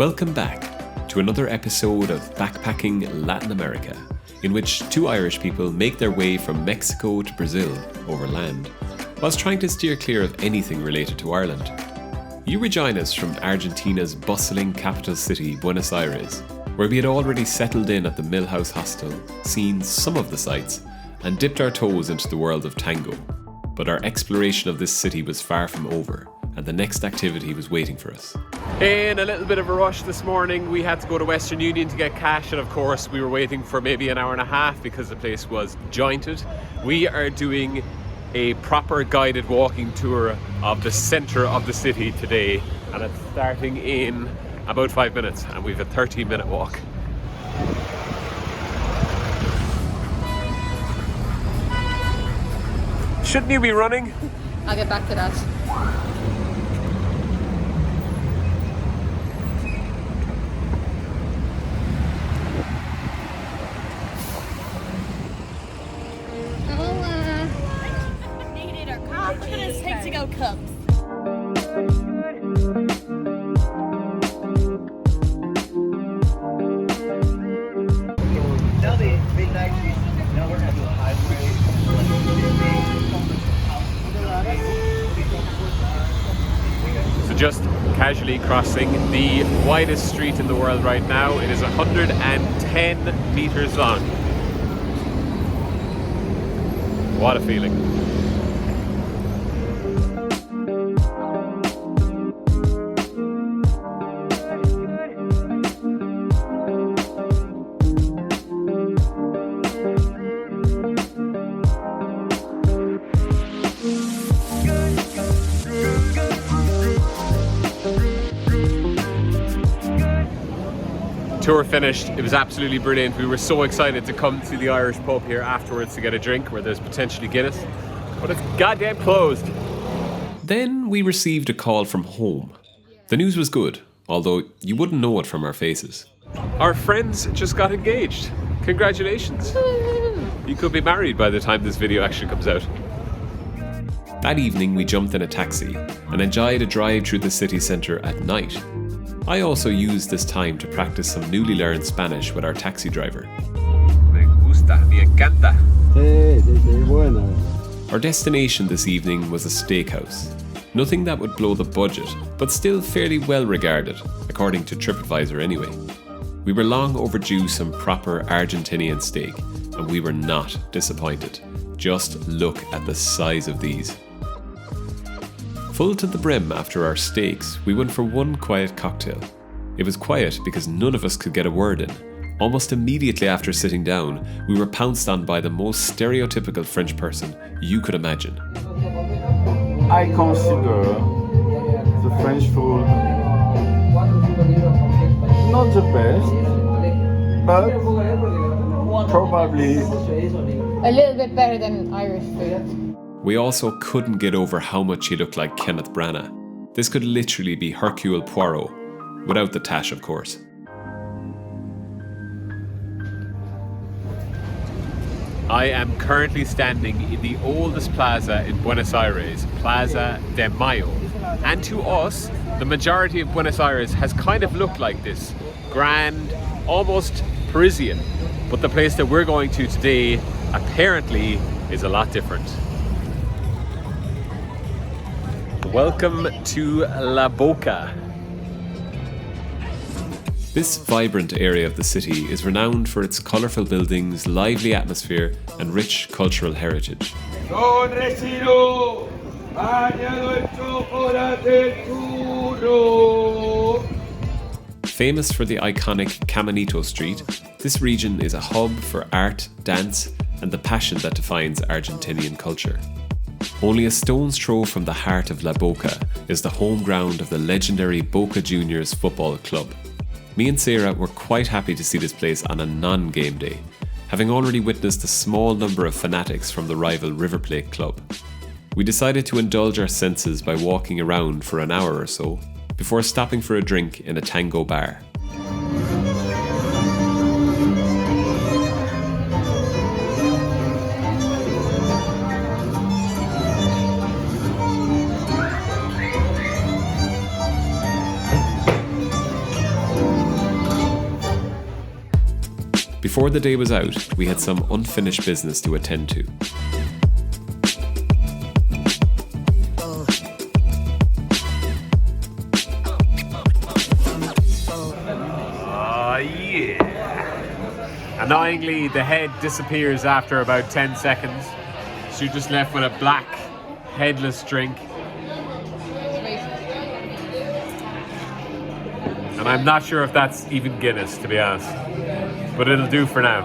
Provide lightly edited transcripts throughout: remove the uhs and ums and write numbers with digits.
Welcome back to another episode of Backpacking Latin America, in which two Irish people make their way from Mexico to Brazil over land, whilst trying to steer clear of anything related to Ireland. You rejoin us from Argentina's bustling capital city, Buenos Aires, where we had already settled in at the Millhouse Hostel, seen some of the sights, and dipped our toes into the world of tango. But our exploration of this city was far from over, and the next activity was waiting for us. In a little bit of a rush this morning, we had to go to Western Union to get cash, and of course we were waiting for maybe an hour and a half because the place was jointed. We are doing a proper guided walking tour of the centre of the city today, and it's starting in about 5 minutes, and we've a 13-minute walk. Shouldn't you be running? I'll get back to that. Needed our coffee. What does it take to go cups? So just casually crossing the widest street in the world right now. It is 110 meters long. What a feeling. Tour finished. It was absolutely brilliant. We were so excited to come to the Irish pub here afterwards to get a drink where there's potentially Guinness, but it's goddamn closed. Then we received a call from home. The news was good, although you wouldn't know it from our faces. Our friends just got engaged. Congratulations. You could be married by the time this video actually comes out. That evening we jumped in a taxi and enjoyed a drive through the city centre at night. I also used this time to practice some newly learned Spanish with our taxi driver. Me gusta, me encanta. Our destination this evening was a steakhouse. Nothing that would blow the budget, but still fairly well regarded, according to TripAdvisor anyway. We were long overdue some proper Argentinian steak, and we were not disappointed. Just look at the size of these. Full to the brim after our steaks, we went for one quiet cocktail. It was quiet because none of us could get a word in. Almost immediately after sitting down, we were pounced on by the most stereotypical French person you could imagine. I consider the French food not the best, but probably A little bit better than Irish food. We also couldn't get over how much he looked like Kenneth Branagh. This could literally be Hercule Poirot, without the tash of course. I am currently standing in the oldest plaza in Buenos Aires, Plaza de Mayo. And to us, the majority of Buenos Aires has kind of looked like this. Grand, almost Parisian. But the place that we're going to today apparently is a lot different. Welcome to La Boca. This vibrant area of the city is renowned for its colourful buildings, lively atmosphere and rich cultural heritage. Famous for the iconic Caminito Street, this region is a hub for art, dance and the passion that defines Argentinian culture. Only a stone's throw from the heart of La Boca is the home ground of the legendary Boca Juniors football club. Me and Sarah were quite happy to see this place on a non-game day, having already witnessed a small number of fanatics from the rival River Plate club. We decided to indulge our senses by walking around for an hour or so, before stopping for a drink in a tango bar. Before the day was out, we had some unfinished business to attend to. Annoyingly, the head disappears after about 10 seconds. So you're just left with a black, headless drink. And I'm not sure if that's even Guinness, to be honest. But it'll do for now.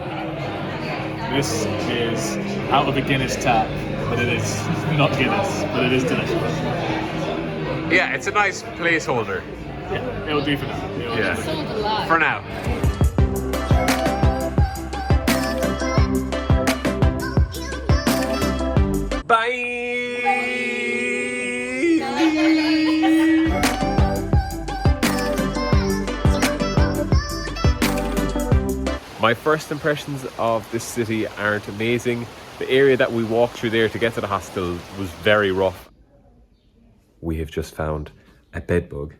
This is out of a Guinness tap, but it is not Guinness, but it is delicious. Yeah, it's a nice placeholder. Yeah, it'll do for now. Yeah, for now. Bye! My first impressions of this city aren't amazing. The area that we walked through there to get to the hostel was very rough. We have just found a bed bug.